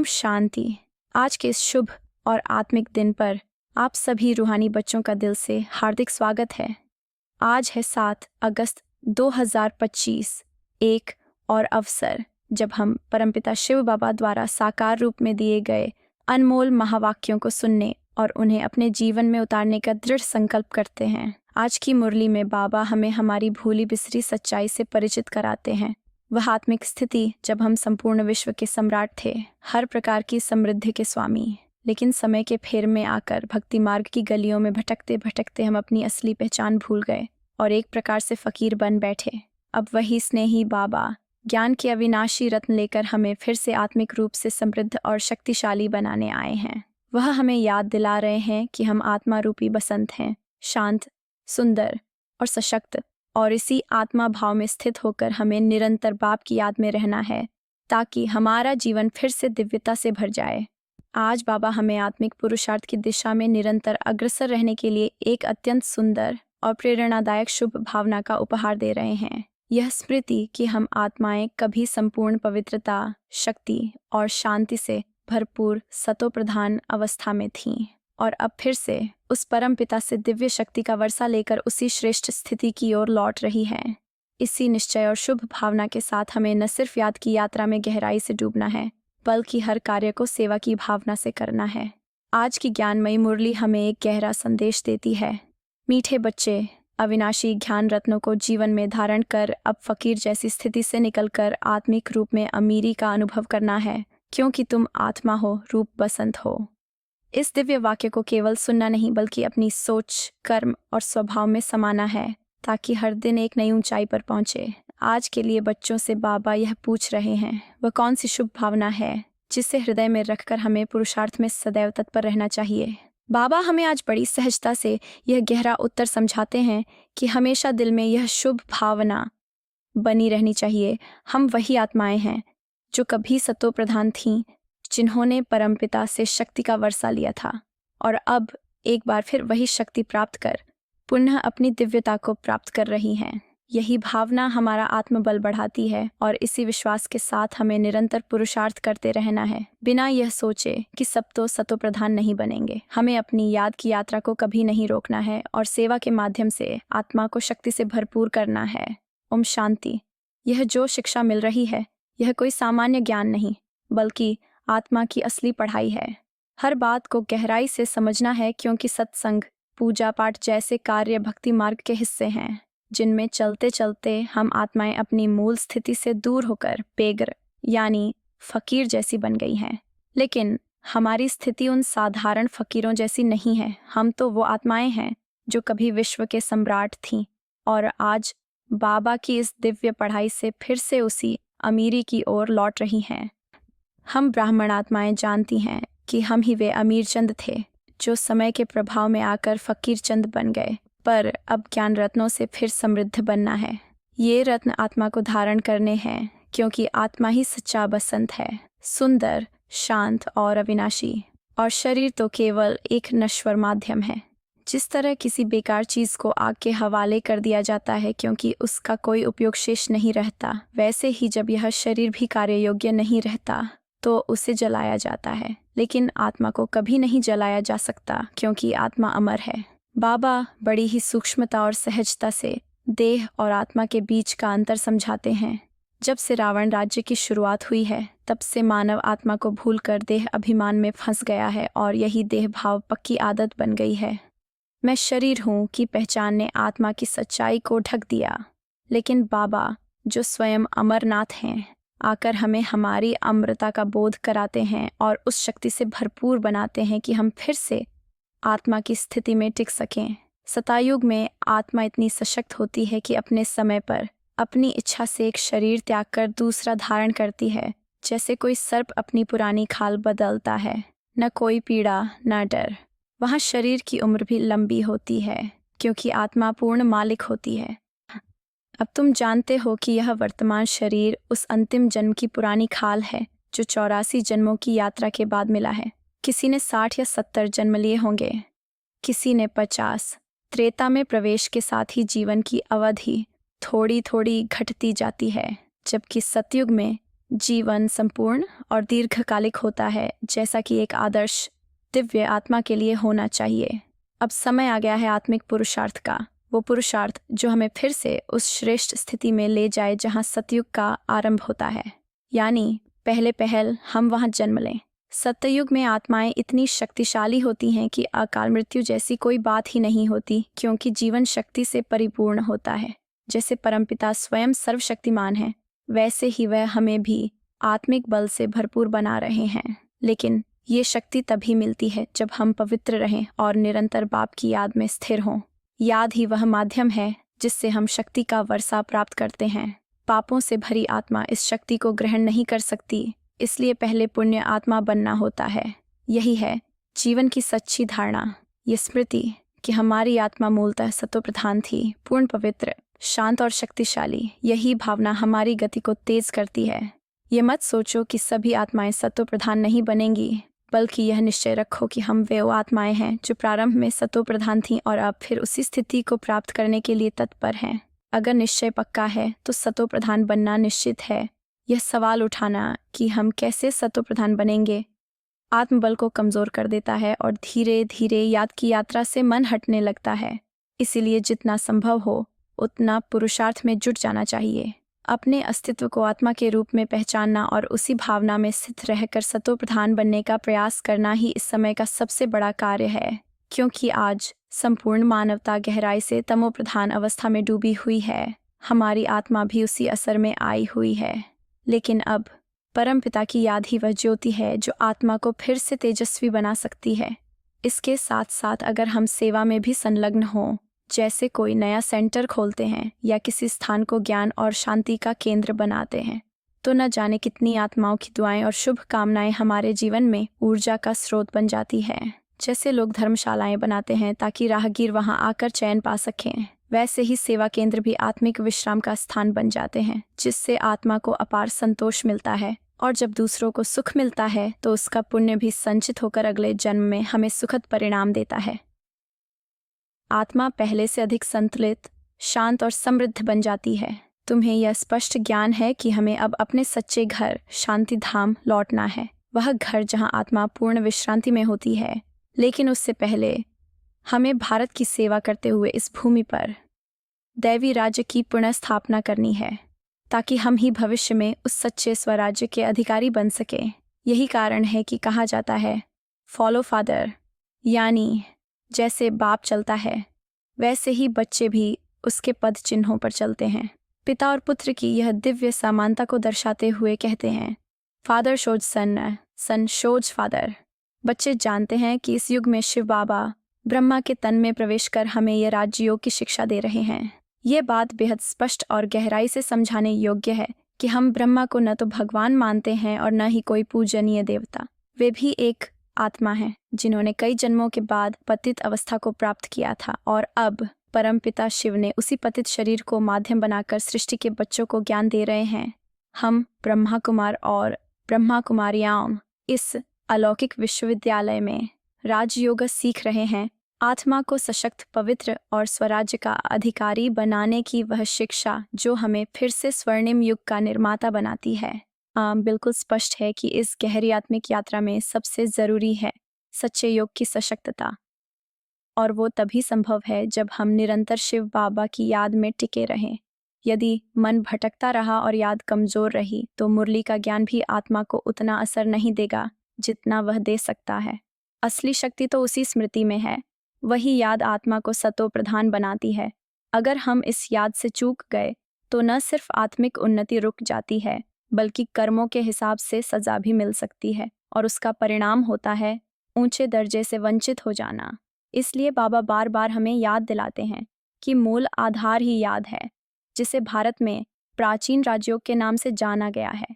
शांति। आज के इस शुभ और आत्मिक दिन पर आप सभी रूहानी बच्चों का दिल से हार्दिक स्वागत है। आज है 7 अगस्त 2025, एक और अवसर जब हम परमपिता शिव बाबा द्वारा साकार रूप में दिए गए अनमोल महावाक्यों को सुनने और उन्हें अपने जीवन में उतारने का दृढ़ संकल्प करते हैं। आज की मुरली में बाबा हमें हमारी भूली बिसरी सच्चाई से परिचित कराते हैं। वह आत्मिक स्थिति जब हम संपूर्ण विश्व के सम्राट थे, हर प्रकार की समृद्धि के स्वामी, लेकिन समय के फेर में आकर भक्ति मार्ग की गलियों में भटकते भटकते हम अपनी असली पहचान भूल गए और एक प्रकार से फकीर बन बैठे। अब वही स्नेही बाबा ज्ञान के अविनाशी रत्न लेकर हमें फिर से आत्मिक रूप से समृद्ध और शक्तिशाली बनाने आए हैं। वह हमें याद दिला रहे हैं कि हम आत्मा रूपी बसंत हैं, शांत, सुंदर और सशक्त, और इसी आत्मा भाव में स्थित होकर हमें निरंतर बाप की याद में रहना है ताकि हमारा जीवन फिर से दिव्यता से भर जाए। आज बाबा हमें आत्मिक पुरुषार्थ की दिशा में निरंतर अग्रसर रहने के लिए एक अत्यंत सुंदर और प्रेरणादायक शुभ भावना का उपहार दे रहे हैं। यह स्मृति कि हम आत्माएं कभी संपूर्ण पवित्रता, शक्ति और शांति से भरपूर सतोप्रधान अवस्था में थीं और अब फिर से उस परम पिता से दिव्य शक्ति का वर्षा लेकर उसी श्रेष्ठ स्थिति की ओर लौट रही है। इसी निश्चय और शुभ भावना के साथ हमें न सिर्फ याद की यात्रा में गहराई से डूबना है, बल्कि हर कार्य को सेवा की भावना से करना है। आज की ज्ञानमयी मुरली हमें एक गहरा संदेश देती है। मीठे बच्चे, अविनाशी ज्ञान रत्नों को जीवन में धारण कर अब फकीर जैसी स्थिति से निकलकर आत्मिक रूप में अमीरी का अनुभव करना है, क्योंकि तुम आत्मा हो, रूप बसंत हो। इस दिव्य वाक्य को केवल सुनना नहीं बल्कि अपनी सोच, कर्म और स्वभाव में समाना है ताकि हर दिन एक नई ऊंचाई पर पहुंचे। आज के लिए बच्चों से बाबा यह पूछ रहे हैं, वह कौन सी शुभ भावना है जिसे हृदय में रखकर हमें पुरुषार्थ में सदैव तत्पर रहना चाहिए। बाबा हमें आज बड़ी सहजता से यह गहरा उत्तर समझाते हैं कि हमेशा दिल में यह शुभ भावना बनी रहनी चाहिए। हम वही आत्माएं हैं जो कभी सतो प्रधान थीं, जिन्होंने परमपिता से शक्ति का वर्षा लिया था और अब एक बार फिर वही शक्ति प्राप्त कर पुनः अपनी दिव्यता को प्राप्त कर रही हैं। यही भावना हमारा आत्मबल बढ़ाती है और इसी विश्वास के साथ हमें निरंतर पुरुषार्थ करते रहना है, बिना यह सोचे कि सब तो सतो प्रधान नहीं बनेंगे। हमें अपनी याद की यात्रा को कभी नहीं रोकना है और सेवा के माध्यम से आत्मा को शक्ति से भरपूर करना है। ओम शांति। यह जो शिक्षा मिल रही है, यह कोई सामान्य ज्ञान नहीं बल्कि आत्मा की असली पढ़ाई है। हर बात को गहराई से समझना है, क्योंकि सत्संग, पूजा पाठ जैसे कार्य भक्ति मार्ग के हिस्से हैं, जिनमें चलते चलते हम आत्माएं अपनी मूल स्थिति से दूर होकर बेगर यानी फकीर जैसी बन गई हैं। लेकिन हमारी स्थिति उन साधारण फकीरों जैसी नहीं है। हम तो वो आत्माएं हैं जो कभी विश्व के सम्राट थीं और आज बाबा की इस दिव्य पढ़ाई से फिर से उसी अमीरी की ओर लौट रही हैं। हम ब्राह्मण आत्माएं जानती हैं कि हम ही वे अमीर चंद थे जो समय के प्रभाव में आकर फकीर चंद बन गए, पर अब ज्ञान रत्नों से फिर समृद्ध बनना है। ये रत्न आत्मा को धारण करने हैं, क्योंकि आत्मा ही सच्चा बसंत है, सुंदर, शांत और अविनाशी, और शरीर तो केवल एक नश्वर माध्यम है। जिस तरह किसी बेकार चीज को आग के हवाले कर दिया जाता है क्योंकि उसका कोई उपयोग शेष नहीं रहता, वैसे ही जब यह शरीर भी कार्य योग्य नहीं रहता तो उसे जलाया जाता है। लेकिन आत्मा को कभी नहीं जलाया जा सकता, क्योंकि आत्मा अमर है। बाबा बड़ी ही सूक्ष्मता और सहजता से देह और आत्मा के बीच का अंतर समझाते हैं। जब से रावण राज्य की शुरुआत हुई है, तब से मानव आत्मा को भूलकर देह अभिमान में फंस गया है और यही देह भाव पक्की आदत बन गई है। मैं शरीर हूँ की पहचान ने आत्मा की सच्चाई को ढक दिया, लेकिन बाबा जो स्वयं अमरनाथ हैं आकर हमें हमारी अमरता का बोध कराते हैं और उस शक्ति से भरपूर बनाते हैं कि हम फिर से आत्मा की स्थिति में टिक सकें। सतायुग में आत्मा इतनी सशक्त होती है कि अपने समय पर अपनी इच्छा से एक शरीर त्याग कर दूसरा धारण करती है, जैसे कोई सर्प अपनी पुरानी खाल बदलता है। न कोई पीड़ा, न डर। वहाँ शरीर की उम्र भी लंबी होती है, क्योंकि आत्मा पूर्ण मालिक होती है। अब तुम जानते हो कि यह वर्तमान शरीर उस अंतिम जन्म की पुरानी खाल है जो 84 जन्मों की यात्रा के बाद मिला है। किसी ने 60 या 70 जन्म लिए होंगे, किसी ने 50। त्रेता में प्रवेश के साथ ही जीवन की अवधि थोड़ी थोड़ी घटती जाती है, जबकि सतयुग में जीवन संपूर्ण और दीर्घकालिक होता है, जैसा कि एक आदर्श दिव्य आत्मा के लिए होना चाहिए। अब समय आ गया है आत्मिक पुरुषार्थ का, वो पुरुषार्थ जो हमें फिर से उस श्रेष्ठ स्थिति में ले जाए जहाँ सतयुग का आरंभ होता है, यानी पहले पहल हम वहाँ जन्म लें। सत्ययुग में आत्माएं इतनी शक्तिशाली होती हैं कि अकाल मृत्यु जैसी कोई बात ही नहीं होती, क्योंकि जीवन शक्ति से परिपूर्ण होता है। जैसे परमपिता स्वयं सर्वशक्तिमान है, वैसे ही वह हमें भी आत्मिक बल से भरपूर बना रहे हैं। लेकिन ये शक्ति तभी मिलती है जब हम पवित्र रहें और निरंतर बाप की याद में स्थिर हों। याद ही वह माध्यम है जिससे हम शक्ति का वर्षा प्राप्त करते हैं। पापों से भरी आत्मा इस शक्ति को ग्रहण नहीं कर सकती, इसलिए पहले पुण्य आत्मा बनना होता है। यही है जीवन की सच्ची धारणा, ये स्मृति कि हमारी आत्मा मूलतः सत्वप्रधान थी, पूर्ण पवित्र, शांत और शक्तिशाली। यही भावना हमारी गति को तेज करती है। ये मत सोचो कि सभी आत्माएं सत्वप्रधान नहीं बनेंगी, बल्कि यह निश्चय रखो कि हम वे आत्माएं हैं जो प्रारंभ में सत्वप्रधान थीं और अब फिर उसी स्थिति को प्राप्त करने के लिए तत्पर हैं। अगर निश्चय पक्का है तो सत्वप्रधान बनना निश्चित है। यह सवाल उठाना कि हम कैसे सत्वप्रधान बनेंगे आत्मबल को कमजोर कर देता है और धीरे धीरे याद की यात्रा से मन हटने लगता है। इसीलिए जितना संभव हो उतना पुरुषार्थ में जुट जाना चाहिए। अपने अस्तित्व को आत्मा के रूप में पहचानना और उसी भावना में स्थित रहकर सत्वप्रधान बनने का प्रयास करना ही इस समय का सबसे बड़ा कार्य है, क्योंकि आज संपूर्ण मानवता गहराई से तमोप्रधान अवस्था में डूबी हुई है। हमारी आत्मा भी उसी असर में आई हुई है। लेकिन अब परमपिता की याद ही वह ज्योति है जो आत्मा को फिर से तेजस्वी बना सकती है। इसके साथ साथ अगर हम सेवा में भी संलग्न हों, जैसे कोई नया सेंटर खोलते हैं या किसी स्थान को ज्ञान और शांति का केंद्र बनाते हैं, तो न जाने कितनी आत्माओं की दुआएं और शुभ कामनाएं हमारे जीवन में ऊर्जा का स्रोत बन जाती है। जैसे लोग धर्मशालाएं बनाते हैं ताकि राहगीर वहां आकर चैन पा सकें, वैसे ही सेवा केंद्र भी आत्मिक विश्राम का स्थान बन जाते हैं, जिससे आत्मा को अपार संतोष मिलता है। और जब दूसरों को सुख मिलता है तो उसका पुण्य भी संचित होकर अगले जन्म में हमें सुखद परिणाम देता है। आत्मा पहले से अधिक संतुलित, शांत और समृद्ध बन जाती है। तुम्हें यह स्पष्ट ज्ञान है कि हमें अब अपने सच्चे घर शांति धाम लौटना है, वह घर जहां आत्मा पूर्ण विश्रांति में होती है। लेकिन उससे पहले हमें भारत की सेवा करते हुए इस भूमि पर दैवी राज्य की पुनः स्थापना करनी है, ताकि हम ही भविष्य में उस सच्चे स्वराज्य के अधिकारी बन सकें। यही कारण है कि कहा जाता है फॉलो फादर, यानी जैसे बाप चलता है वैसे ही बच्चे भी उसके पद चिन्हों पर चलते हैं। पिता और पुत्र की यह दिव्य समानता को दर्शाते हुए कहते हैं फादर शोज सन, सन शोज फादर। बच्चे जानते हैं कि इस युग में शिव बाबा ब्रह्मा के तन में प्रवेश कर हमें यह राजयोग की शिक्षा दे रहे हैं। ये बात बेहद स्पष्ट और गहराई से समझाने योग्य है कि हम ब्रह्मा को न तो भगवान मानते हैं और न ही कोई पूजनीय देवता। वे भी एक आत्मा हैं जिन्होंने कई जन्मों के बाद पतित अवस्था को प्राप्त किया था, और अब परमपिता शिव ने उसी पतित शरीर को माध्यम बनाकर सृष्टि के बच्चों को ज्ञान दे रहे हैं। हम ब्रह्मा कुमार और ब्रह्मा कुमारियां इस अलौकिक विश्वविद्यालय में राजयोग सीख रहे हैं। आत्मा को सशक्त, पवित्र और स्वराज्य का अधिकारी बनाने की वह शिक्षा जो हमें फिर से स्वर्णिम युग का निर्माता बनाती है। बिल्कुल स्पष्ट है कि इस गहरी आत्मिक यात्रा में सबसे ज़रूरी है सच्चे योग की सशक्तता, और वो तभी संभव है जब हम निरंतर शिव बाबा की याद में टिके रहें। यदि मन भटकता रहा और याद कमज़ोर रही तो मुरली का ज्ञान भी आत्मा को उतना असर नहीं देगा जितना वह दे सकता है। असली शक्ति तो उसी स्मृति में है, वही याद आत्मा को सतो प्रधान बनाती है। अगर हम इस याद से चूक गए तो न सिर्फ आत्मिक उन्नति रुक जाती है, बल्कि कर्मों के हिसाब से सजा भी मिल सकती है, और उसका परिणाम होता है ऊंचे दर्जे से वंचित हो जाना। इसलिए बाबा बार बार हमें याद दिलाते हैं कि मूल आधार ही याद है, जिसे भारत में प्राचीन राजयोग के नाम से जाना गया है।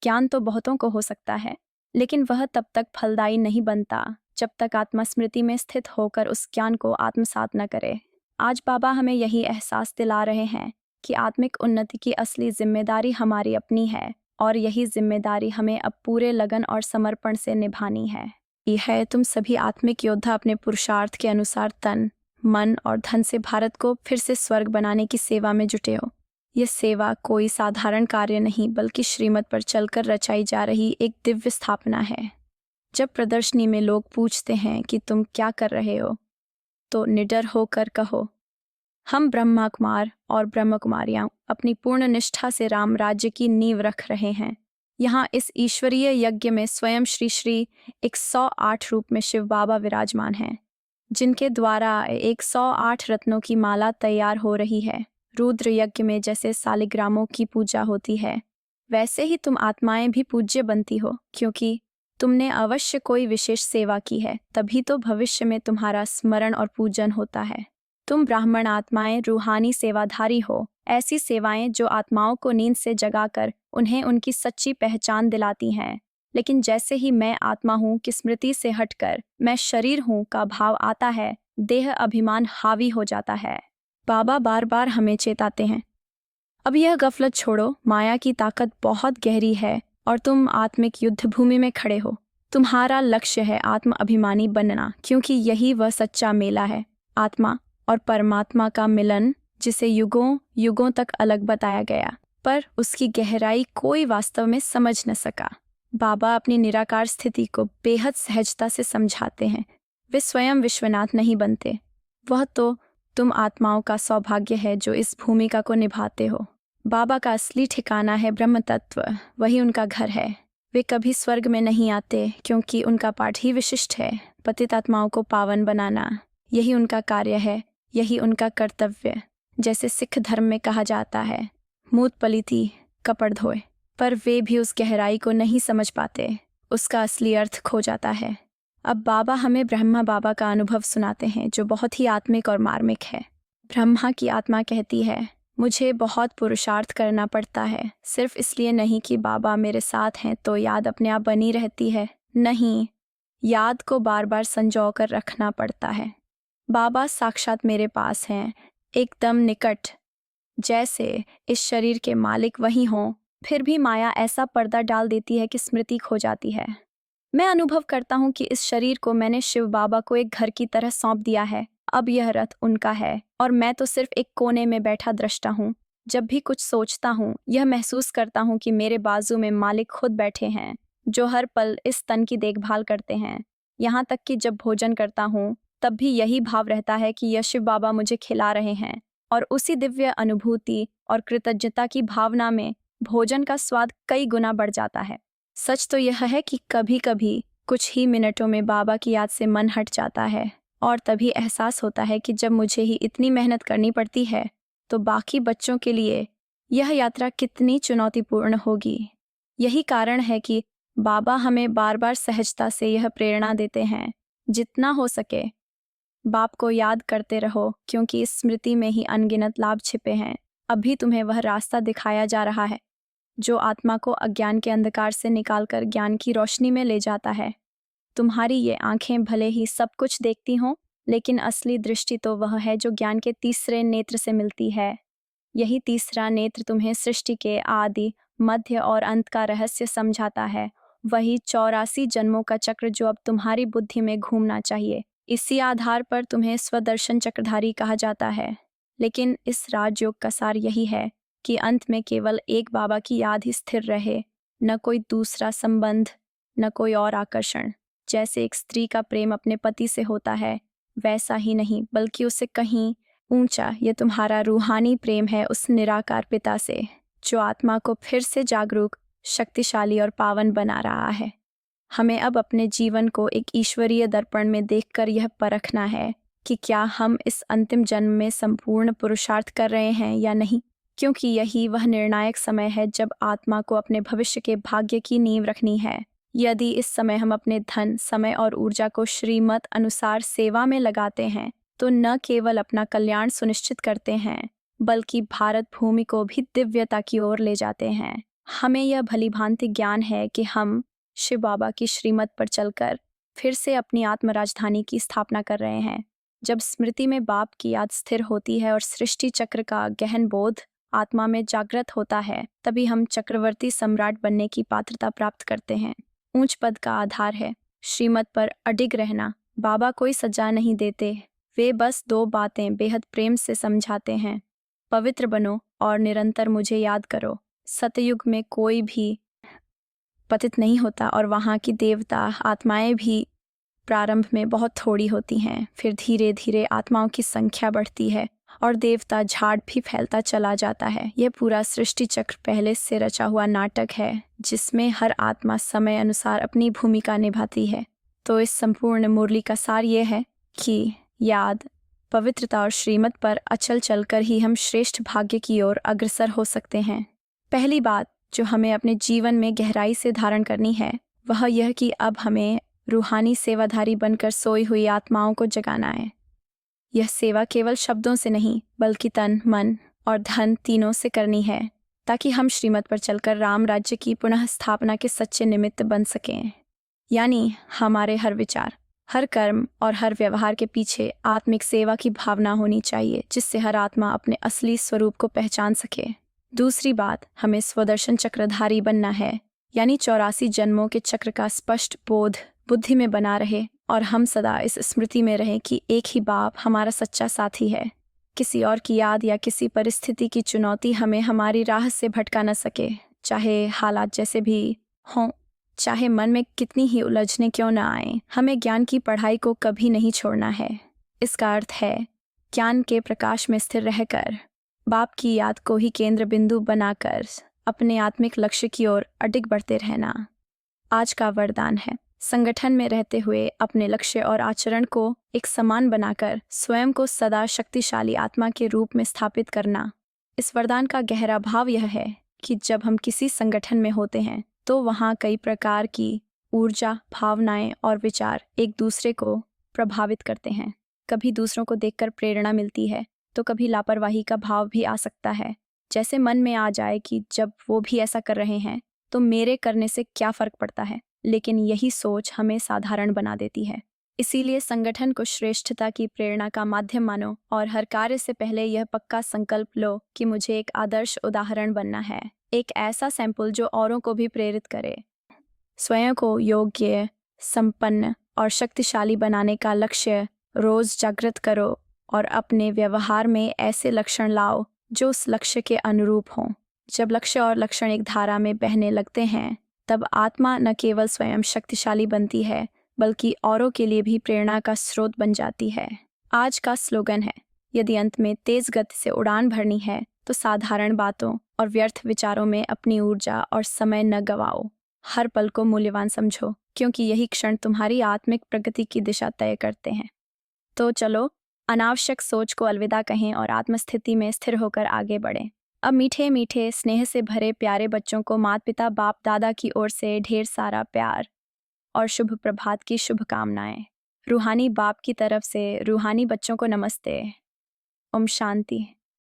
ज्ञान तो बहुतों को हो सकता है, लेकिन वह तब तक फलदायी नहीं बनता जब तक आत्मा स्मृति में स्थित होकर उस ज्ञान को आत्मसात न करे। आज बाबा हमें यही एहसास दिला रहे हैं कि आत्मिक उन्नति की असली जिम्मेदारी हमारी अपनी है, और यही जिम्मेदारी हमें अब पूरे लगन और समर्पण से निभानी है। यह है तुम सभी आत्मिक योद्धा अपने पुरुषार्थ के अनुसार तन, मन और धन से भारत को फिर से स्वर्ग बनाने की सेवा में जुटे हो। यह सेवा कोई साधारण कार्य नहीं बल्कि श्रीमत पर चलकर रचाई जा रही एक दिव्य स्थापना है। जब प्रदर्शनी में लोग पूछते हैं कि तुम क्या कर रहे हो, तो निडर होकर कहो, हम ब्रह्मा कुमार और ब्रह्म कुमारियां अपनी पूर्ण निष्ठा से राम राज्य की नींव रख रहे हैं। यहाँ इस ईश्वरीय यज्ञ में स्वयं श्री श्री 108 रूप में शिव बाबा विराजमान हैं, जिनके द्वारा 108 रत्नों की माला तैयार हो रही है। रुद्र यज्ञ में जैसे सालिग्रामों की पूजा होती है, वैसे ही तुम आत्माएं भी पूज्य बनती हो, क्योंकि तुमने अवश्य कोई विशेष सेवा की है, तभी तो भविष्य में तुम्हारा स्मरण और पूजन होता है। तुम ब्राह्मण आत्माएं रूहानी सेवाधारी हो, ऐसी सेवाएं जो आत्माओं को नींद से जगाकर उन्हें उनकी सच्ची पहचान दिलाती हैं। लेकिन जैसे ही मैं आत्मा हूँ कि स्मृति से हटकर मैं शरीर हूँ का भाव आता है, देह अभिमान हावी हो जाता है। बाबा बार बार हमें चेताते हैं, अब यह गफलत छोड़ो, माया की ताकत बहुत गहरी है और तुम आत्मिक युद्ध भूमि में खड़े हो। तुम्हारा लक्ष्य है आत्म अभिमानी बनना, क्योंकि यही वह सच्चा मेला है, आत्मा और परमात्मा का मिलन, जिसे युगों युगों तक अलग बताया गया, पर उसकी गहराई कोई वास्तव में समझ न सका। बाबा अपनी निराकार स्थिति को बेहद सहजता से समझाते हैं। वे स्वयं विश्वनाथ नहीं बनते, वह तो तुम आत्माओं का सौभाग्य है जो इस भूमिका को निभाते हो। बाबा का असली ठिकाना है ब्रह्म तत्व, वही उनका घर है। वे कभी स्वर्ग में नहीं आते, क्योंकि उनका पाठ ही विशिष्ट है, पतित आत्माओं को पावन बनाना। यही उनका कार्य है, यही उनका कर्तव्य। जैसे सिख धर्म में कहा जाता है, मूत पलीथी कपड़ धोए, पर वे भी उस गहराई को नहीं समझ पाते, उसका असली अर्थ खो जाता है। अब बाबा हमें ब्रह्मा बाबा का अनुभव सुनाते हैं, जो बहुत ही आत्मिक और मार्मिक है। ब्रह्मा की आत्मा कहती है, मुझे बहुत पुरुषार्थ करना पड़ता है, सिर्फ इसलिए नहीं कि बाबा मेरे साथ हैं तो याद अपने आप बनी रहती है। नहीं, याद को बार बार संजो कर रखना पड़ता है। बाबा साक्षात मेरे पास हैं, एकदम निकट, जैसे इस शरीर के मालिक वही हों। फिर भी माया ऐसा पर्दा डाल देती है कि स्मृति खो जाती है। मैं अनुभव करता हूँ कि इस शरीर को मैंने शिव बाबा को एक घर की तरह सौंप दिया है। अब यह रथ उनका है और मैं तो सिर्फ एक कोने में बैठा दृष्टा हूँ। जब भी कुछ सोचता हूँ, यह महसूस करता हूँ कि मेरे बाजू में मालिक खुद बैठे हैं, जो हर पल इस तन की देखभाल करते हैं। यहाँ तक कि जब भोजन करता हूँ, तब भी यही भाव रहता है कि यह शिव बाबा मुझे खिला रहे हैं, और उसी दिव्य अनुभूति और कृतज्ञता की भावना में भोजन का स्वाद कई गुना बढ़ जाता है। सच तो यह है कि कभी कभी कुछ ही मिनटों में बाबा की याद से मन हट जाता है, और तभी एहसास होता है कि जब मुझे ही इतनी मेहनत करनी पड़ती है, तो बाकी बच्चों के लिए यह यात्रा कितनी चुनौतीपूर्ण होगी। यही कारण है कि बाबा हमें बार बार सहजता से यह प्रेरणा देते हैं, जितना हो सके बाप को याद करते रहो, क्योंकि इस स्मृति में ही अनगिनत लाभ छिपे हैं। अभी तुम्हें वह रास्ता दिखाया जा रहा है जो आत्मा को अज्ञान के अंधकार से निकालकर ज्ञान की रोशनी में ले जाता है। तुम्हारी ये आंखें भले ही सब कुछ देखती हों, लेकिन असली दृष्टि तो वह है जो ज्ञान के तीसरे नेत्र से मिलती है। यही तीसरा नेत्र तुम्हें सृष्टि के आदि, मध्य और अंत का रहस्य समझाता है। वही 84 जन्मों का चक्र जो अब तुम्हारी बुद्धि में घूमना चाहिए। इसी आधार पर तुम्हें स्वदर्शन चक्रधारी कहा जाता है। लेकिन इस राजयोग का सार यही है कि अंत में केवल एक बाबा की याद ही स्थिर रहे, न कोई दूसरा संबंध, न कोई और आकर्षण। जैसे एक स्त्री का प्रेम अपने पति से होता है, वैसा ही नहीं बल्कि उससे कहीं ऊंचा ये तुम्हारा रूहानी प्रेम है उस निराकार पिता से, जो आत्मा को फिर से जागरूक, शक्तिशाली और पावन बना रहा है। हमें अब अपने जीवन को एक ईश्वरीय दर्पण में देखकर यह परखना है कि क्या हम इस अंतिम जन्म में संपूर्ण पुरुषार्थ कर रहे हैं या नहीं, क्योंकि यही वह निर्णायक समय है जब आत्मा को अपने भविष्य के भाग्य की नींव रखनी है। यदि इस समय हम अपने धन, समय और ऊर्जा को श्रीमत अनुसार सेवा में लगाते हैं, तो न केवल अपना कल्याण सुनिश्चित करते हैं, बल्कि भारत भूमि को भी दिव्यता की ओर ले जाते हैं। हमें यह भलीभांति ज्ञान है कि हम शिव बाबा की श्रीमत पर चलकर फिर से अपनी आत्म राजधानी की स्थापना कर रहे हैं। जब स्मृति में बाप की याद स्थिर होती है और सृष्टि चक्र का गहन बोध आत्मा में जागृत होता है, तभी हम चक्रवर्ती सम्राट बनने की पात्रता प्राप्त करते हैं। ऊंच पद का आधार है श्रीमत पर अडिग रहना। बाबा कोई सजा नहीं देते, वे बस दो बातें बेहद प्रेम से समझाते हैं। पवित्र बनो और निरंतर मुझे याद करो। सतयुग में कोई भी पतित नहीं होता और वहाँ की देवता आत्माएं भी प्रारंभ में बहुत थोड़ी होती हैं, फिर धीरे धीरे आत्माओं की संख्या बढ़ती है और देवता झाड़ भी फैलता चला जाता है। यह पूरा सृष्टि चक्र पहले से रचा हुआ नाटक है जिसमें हर आत्मा समय अनुसार अपनी भूमिका निभाती है। तो इस संपूर्ण मुरली का सार यह है कि याद, पवित्रता और श्रीमत पर अचल चलकर ही हम श्रेष्ठ भाग्य की ओर अग्रसर हो सकते हैं। पहली बात जो हमें अपने जीवन में गहराई से धारण करनी है वह यह कि अब हमें रूहानी सेवाधारी बनकर सोई हुई आत्माओं को जगाना है। यह सेवा केवल शब्दों से नहीं बल्कि तन, मन और धन तीनों से करनी है, ताकि हम श्रीमत पर चलकर राम राज्य की पुनः स्थापना के सच्चे निमित्त बन सकें। यानी हमारे हर विचार, हर कर्म और हर व्यवहार के पीछे आत्मिक सेवा की भावना होनी चाहिए, जिससे हर आत्मा अपने असली स्वरूप को पहचान सके। दूसरी बात, हमें स्वदर्शन चक्रधारी बनना है, यानी 84 जन्मों के चक्र का स्पष्ट बोध बुद्धि में बना रहे और हम सदा इस स्मृति में रहें कि एक ही बाप हमारा सच्चा साथी है। किसी और की याद या किसी परिस्थिति की चुनौती हमें हमारी राह से भटका न सके, चाहे हालात जैसे भी हों, चाहे मन में कितनी ही उलझने क्यों न आए। हमें ज्ञान की पढ़ाई को कभी नहीं छोड़ना है। इसका अर्थ है ज्ञान के प्रकाश में स्थिर रहकर बाप की याद को ही केंद्र बिंदु बनाकर अपने आत्मिक लक्ष्य की ओर अडिग बढ़ते रहना। आज का वरदान है संगठन में रहते हुए अपने लक्ष्य और आचरण को एक समान बनाकर स्वयं को सदा शक्तिशाली आत्मा के रूप में स्थापित करना। इस वरदान का गहरा भाव यह है कि जब हम किसी संगठन में होते हैं तो वहाँ कई प्रकार की ऊर्जा, भावनाएं और विचार एक दूसरे को प्रभावित करते हैं। कभी दूसरों को देखकर प्रेरणा मिलती है तो कभी लापरवाही का भाव भी आ सकता है, जैसे मन में आ जाए कि जब वो भी ऐसा कर रहे हैं तो मेरे करने से क्या फर्क पड़ता है। लेकिन यही सोच हमें साधारण बना देती है। इसीलिए संगठन को श्रेष्ठता की प्रेरणा का माध्यम मानो और हर कार्य से पहले यह पक्का संकल्प लो कि मुझे एक आदर्श उदाहरण बनना है, एक ऐसा सैंपल जो औरों को भी प्रेरित करे। स्वयं को योग्य, संपन्न और शक्तिशाली बनाने का लक्ष्य रोज जागृत करो और अपने व्यवहार में ऐसे लक्षण लाओ जो उस लक्ष्य के अनुरूप हों। जब लक्ष्य और लक्षण एक धारा में बहने लगते हैं तब आत्मा न केवल स्वयं शक्तिशाली बनती है बल्कि औरों के लिए भी प्रेरणा का स्रोत बन जाती है। आज का स्लोगन है, यदि अंत में तेज गति से उड़ान भरनी है तो साधारण बातों और व्यर्थ विचारों में अपनी ऊर्जा और समय न गवाओ। हर पल को मूल्यवान समझो, क्योंकि यही क्षण तुम्हारी आत्मिक प्रगति की दिशा तय करते हैं। तो चलो अनावश्यक सोच को अलविदा कहें और आत्मस्थिति में स्थिर होकर आगे बढ़ें। अब मीठे मीठे स्नेह से भरे प्यारे बच्चों को माता पिता बाप दादा की ओर से ढेर सारा प्यार और शुभ प्रभात की शुभकामनाएं। रूहानी बाप की तरफ से रूहानी बच्चों को नमस्ते। ओम शांति।